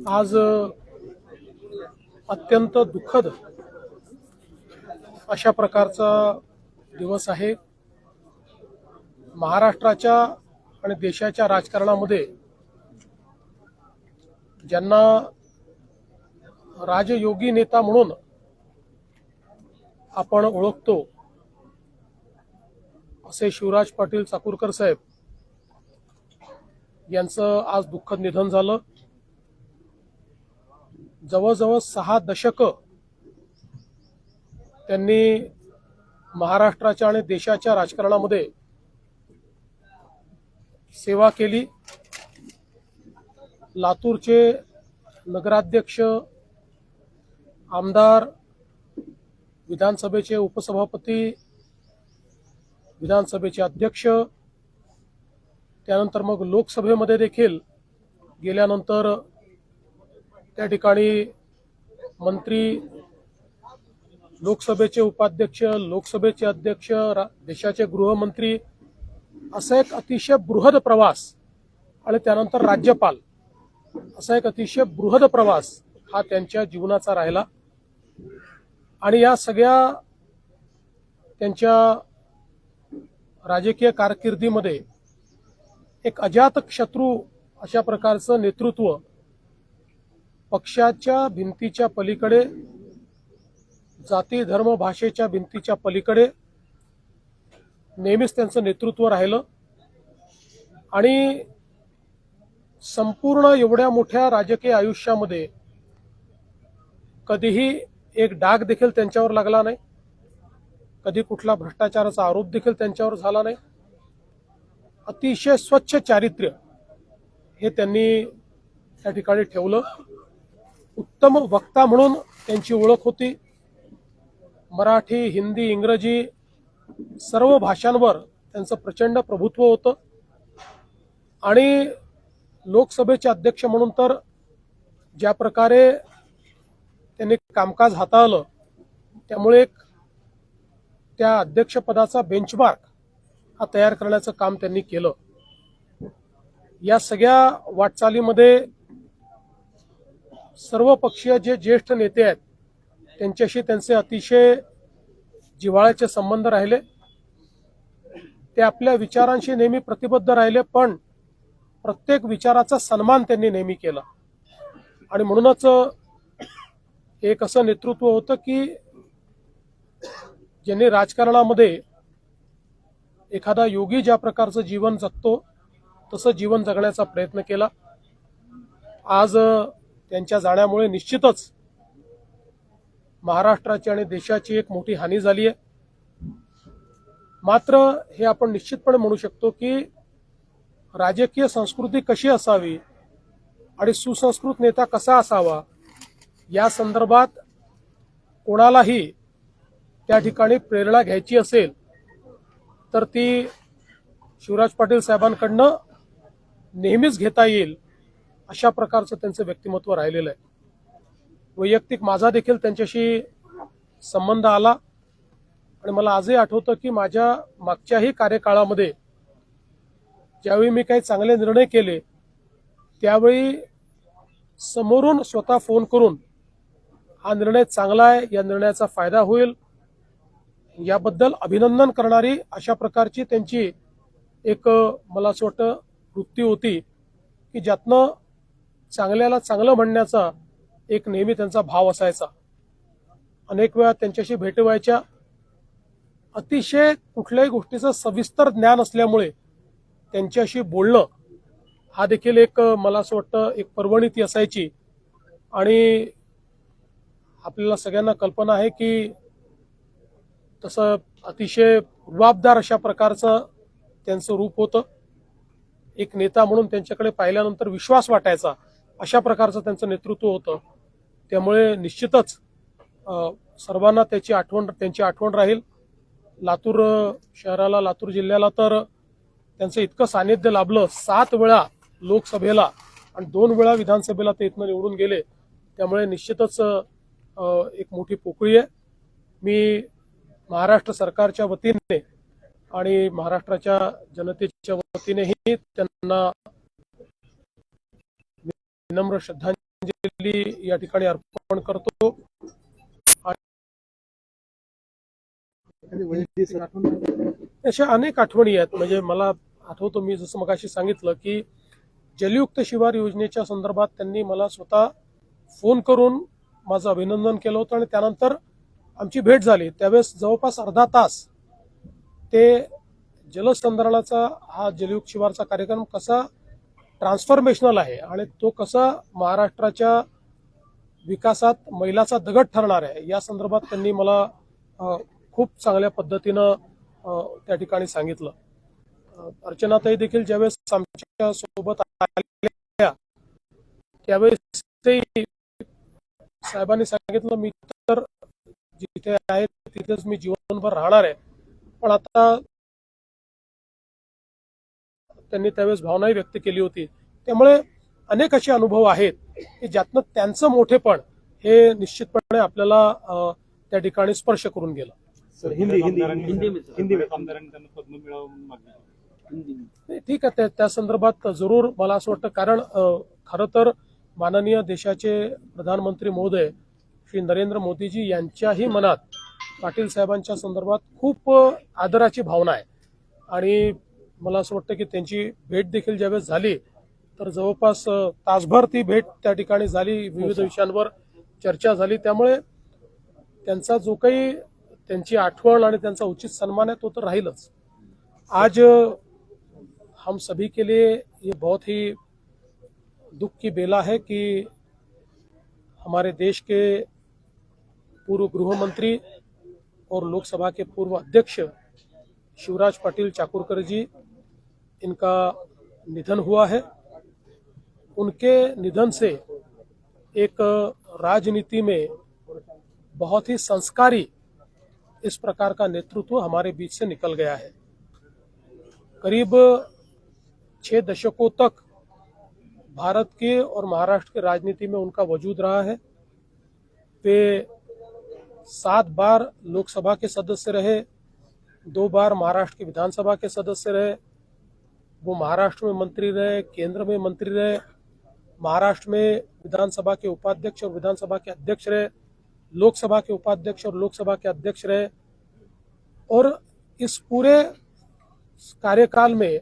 आज अत्यंत दुःखद अशा प्रकारचा दिवस आहे। महाराष्ट्राच्या आणि देशाच्या राजकारणामध्ये ज्यांना राजयोगी नेता म्हणून आपण ओळखतो असे शिवराज पाटील चाकूरकर साहेब यांचं आज दुःखद निधन झालं। जवळजवळ 6 दशकं त्यांनी महाराष्ट्राच्या आणि देशाच्या राजकारणामध्ये सेवा केली। लातूरचे नगराध्यक्ष, आमदार, विधानसभेचे उपसभापती, विधानसभेचे अध्यक्ष, त्यानंतर मग लोकसभेमध्ये देखील गेल्यानंतर त्या ठिकाणी मंत्री, लोकसभेचे उपाध्यक्ष, लोकसभेचे अध्यक्ष, देशाचे गृहमंत्री, असा एक अतिशय बृहद प्रवास आणि त्यानंतर राज्यपाल, असा एक अतिशय बृहद प्रवास हा त्यांच्या जीवनाचा राहिला। आणि या सगळ्या त्यांच्या राजकीय कारकिर्दीमध्ये एक अजातशत्रू अशा प्रकारचं नेतृत्व, पक्षाच्या भिंतीच्या पलीकडे, जाती धर्म भाषेच्या भिंतीच्या पलीकडे नेहमीच त्यांचं नेतृत्व राहिलं। आणि संपूर्ण एवढ्या मोठ्या राजकीय आयुष्यामध्ये कधीही एक डाग देखील त्यांच्यावर लागला नाही, कधी कुठला भ्रष्टाचाराचा आरोप देखील त्यांच्यावर झाला नाही। अतिशय स्वच्छ चारित्र्य हे त्यांनी त्या ठिकाणी ठेवलं। उत्तम वक्ता म्हणून त्यांची ओळख होती। मराठी, हिंदी, इंग्रजी सर्व भाषांवर त्यांचं प्रचंड प्रभुत्व होतं। आणि लोकसभेचे अध्यक्ष म्हणून तर ज्या प्रकारे त्यांनी कामकाज हाताळलं, त्यामुळे एक त्या अध्यक्षपदाचा बेंचमार्क हा तयार करण्याचं काम त्यांनी केलं। या सगळ्या वाटचालीमध्ये सर्व पक्षीय जे ज्येष्ठ नेते आहेत त्यांच्याशी त्यांचे अतिशय जिव्हाळ्याचे संबंध राहिले। ते आपल्या विचारांशी नेहमी प्रतिबद्ध राहिले, पण प्रत्येक विचाराचा सन्मान त्यांनी नेहमी केला। आणि म्हणूनच एक असं नेतृत्व होतं की ज्यांनी राजकारणामध्ये एखादा योगी ज्या प्रकारचं जीवन जगतो तसं जीवन जगण्याचा प्रयत्न केला। आज त्यांच्या जाण्यामुळे निश्चितच महाराष्ट्राची आणि देशाची एक मोठी हानी झाली आहे। मात्र हे आपण निश्चितपणे म्हणू शकतो की राजकीय संस्कृती कशी असावी आणि सुसंस्कृत नेता कसा असावा या संदर्भात कोणालाही त्या ठिकाणी प्रेरणा घ्यायची असेल तर ती शिवराज पाटील साहेबांकडनं नेहमीच घेता येईल अशा प्रकारचं त्यांचं व्यक्तिमत्व राहिलेलं आहे। वैयक्तिक माझा देखील त्यांच्याशी संबंध आला आणि मला आजही आठवतं की माझ्या मागच्याही कार्यकाळामध्ये ज्यावेळी मी काही चांगले निर्णय केले त्यावेळी समोरून स्वतः फोन करून हा निर्णय चांगला आहे, या निर्णयाचा फायदा होईल याबद्दल अभिनंदन करणारी अशा प्रकारची त्यांची एक मला असं वाटतं वृत्ती होती की ज्यातनं चांगल्याला चांगलं म्हणण्याचा एक नेहमी त्यांचा भाव असायचा। अनेक वेळा त्यांच्याशी भेटी व्हायच्या। अतिशय कुठल्याही गोष्टीचं सविस्तर ज्ञान असल्यामुळे त्यांच्याशी बोलणं हा देखील एक मला असं वाटतं एक पर्वणी ती असायची। आणि आपल्याला सगळ्यांना कल्पना आहे की तसं अतिशय रुबाबदार अशा प्रकारचं त्यांचं रूप होतं। एक नेता म्हणून त्यांच्याकडे पाहिल्यानंतर विश्वास वाटायचा अशा प्रकारचं त्यांचं नेतृत्व होतं। त्यामुळे निश्चितच सर्वांना त्यांची आठवण राहील। लातूर शहराला, लातूर जिल्ह्याला तर त्यांचं इतकं सानिध्य लाभलं। 7 वेळा लोकसभेला आणि 2 वेळा विधानसभेला ते इथनं निवडून गेले। त्यामुळे निश्चितच एक मोठी पोकळी आहे। मी महाराष्ट्र सरकारच्या वतीने आणि महाराष्ट्राच्या जनतेच्या वतीनेही त्यांना विनम्र श्रद्धांजली या ठिकाणी अर्पण करतो। अशा अनेक आठवणी आहेत, म्हणजे मला आठवतो, मी जसं मगाशी सांगितलं की जलयुक्त शिवार योजनेच्या संदर्भात त्यांनी मला स्वतः फोन करून माझं अभिनंदन केलं होतं आणि त्यानंतर आमची भेट झाली। त्यावेळेस जवळपास अर्धा तास ते जलसंधारणाचा हा जलयुक्त शिवारचा कार्यक्रम कसा ट्रान्सफॉर्मेशनल आहे आणि तो कसा महाराष्ट्राच्या विकासात मैलाचा दगड ठरणार आहे या संदर्भात त्यांनी मला खूप चांगल्या पद्धतीनं त्या ठिकाणी सांगितलं। अर्चनाताई देखील ज्यावेळेस आमच्या सोबत आल्या त्यावेळेस ते साहेबांनी सांगितलं, मी तर जिथे आहे तिथेच मी जीवनभर राहणार आहे, पण आता त्यांनी त्यावेळेस भावनाही व्यक्त केली होती। त्यामुळे अनेक असे अनुभव आहेत की ज्यातनं त्यांचं मोठेपण हे निश्चितपणे आपल्याला त्या ठिकाणी स्पर्श करून गेलं। हिंदी ठीक आहे, त्या संदर्भात जरूर मला असं वाटतं, कारण खरं तर माननीय देशाचे प्रधानमंत्री महोदय श्री नरेंद्र मोदीजी यांच्याही मनात पाटील साहेबांच्या संदर्भात खूप आदराची भावना आहे आणि मला असं वाटतं की त्यांची भेट देखील ज्यावेळेस झाली तर जवळपास तासभर ती भेट त्या ठिकाणी झाली, विविध विषयांवर चर्चा झाली। त्यामुळे त्यांचा जो काही त्यांची आठवण आणि त्यांचा उचित सन्मान है तो तो राहीलच। आज हम सभी के लिए ये बहुत ही दुख की बेला है कि हमारे देश के पूर्व गृह मंत्री और लोकसभा के पूर्व अध्यक्ष शिवराज पाटिल चाकूरकर जी, इनका निधन हुआ है। उनके निधन से एक राजनीति में बहुत ही संस्कारी इस प्रकार का नेतृत्व हमारे बीच से निकल गया है। करीब 6 दशकों तक भारत के और महाराष्ट्र के राजनीति में उनका वजूद रहा है। वे 7 बार लोकसभा के सदस्य रहे, 2 बार महाराष्ट्र की विधानसभा के सदस्य रहे। वो महाराष्ट्र में मंत्री रहे, केंद्र में मंत्री रहे, महाराष्ट्र में विधानसभा के उपाध्यक्ष और विधानसभा के अध्यक्ष रहे, लोकसभा के उपाध्यक्ष और लोकसभा के अध्यक्ष रहे। और इस पूरे कार्यकाल में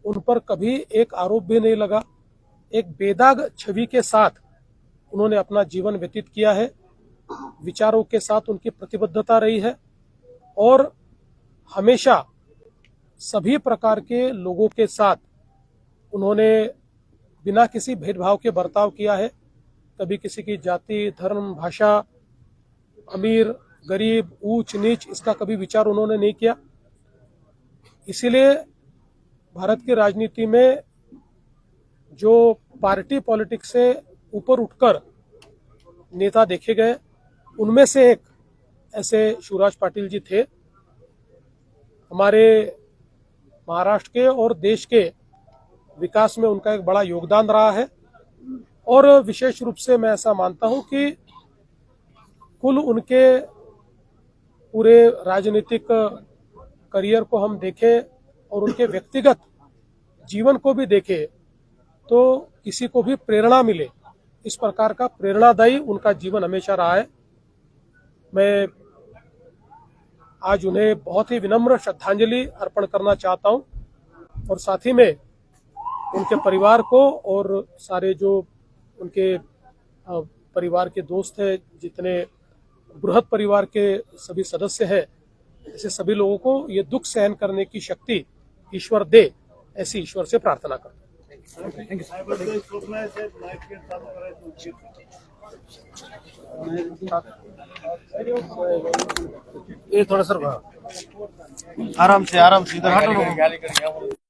उन पर कभी एक आरोप भी नहीं लगा। एक बेदाग छवि के साथ उन्होंने अपना जीवन व्यतीत किया है। विचारों के साथ उनकी प्रतिबद्धता रही है और हमेशा सभी प्रकार के लोगों के साथ उन्होंने बिना किसी भेदभाव के बर्ताव किया है। कभी किसी की जाति, धर्म, भाषा, अमीर गरीब, ऊंच नीच, इसका कभी विचार उन्होंने नहीं किया। इसीलिए भारत की राजनीति में जो पार्टी पॉलिटिक्स से ऊपर उठकर नेता देखे गए उनमें से एक ऐसे शिवराज पाटिल जी थे। हमारे महाराष्ट्र के और देश के विकास में उनका एक बड़ा योगदान रहा है और विशेष रूप से मैं ऐसा मानता हूं कि कुल उनके पूरे राजनीतिक करियर को हम देखें और उनके व्यक्तिगत जीवन को भी देखें तो किसी को भी प्रेरणा मिले, इस प्रकार का प्रेरणादायी उनका जीवन हमेशा रहा है। मैं आज उन्हें बहुत ही विनम्र श्रद्धांजलि अर्पण करना चाहता हूं और साथ ही में उनके परिवार को और सारे जो उनके परिवार के दोस्त हैं, जितने बृहद परिवार के सभी सदस्य हैं, ऐसे सभी लोगों को ये दुख सहन करने की शक्ति ईश्वर दे, ऐसी ईश्वर से प्रार्थना करता हूं। ये थोड़ा सर आराम से इधर हटो।